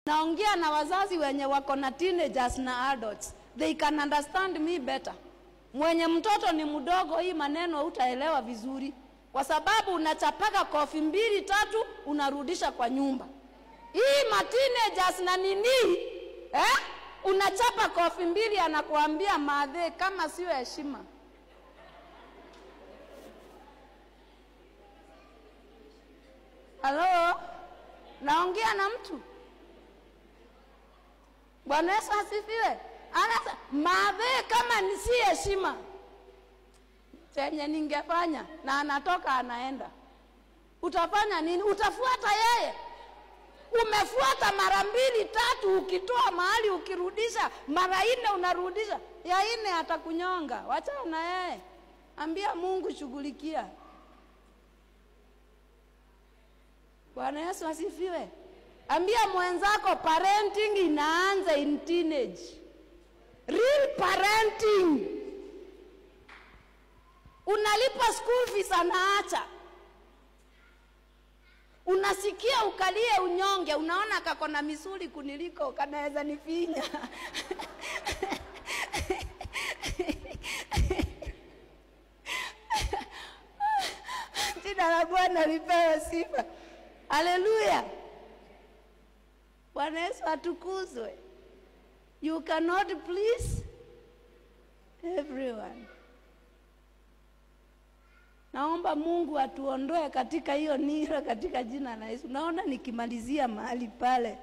Naongea na wazazi wenye wako na teenagers na adults. They can understand me better. Mwenye mtoto ni mdogo, hii maneno utaelewa vizuri. Kwa sababu unachapaka kofi 2 3 unarudisha kwa nyumba. Hii ma teenagers na nini? Unachapa kofi 2 anakuambia madhe kama sio heshima. Halo? Naongea na mtu. Bwana Yesu asifiwe. Anasema madhe kama ni si heshima. Chenye ningefanya na anatoka anaenda. Utafanya nini? Utafuata yeye. Umefuata mara 2 3 ukitoa mahali ukirudisha mara 4 unarudisha. Ya 4 atakunyonga. Wacha na yeye. Ambia Mungu shughulikia. Bwana Yesu asifiwe. Ambia mwenzako parenting inaanza in teenage. Real parenting. Unalipa school fees anaacha. Unasikia ukalie unyonge, unaona kako na misuli kuniliko kanaweza nifinya. Jina la Bwana lipewe sifa. Haleluya. Bwana Yesu atukuzwe. You cannot please everyone. Naomba Mungu atuondoe katika hiyo nira katika jina la Yesu. Naona nikimalizia mahali pale.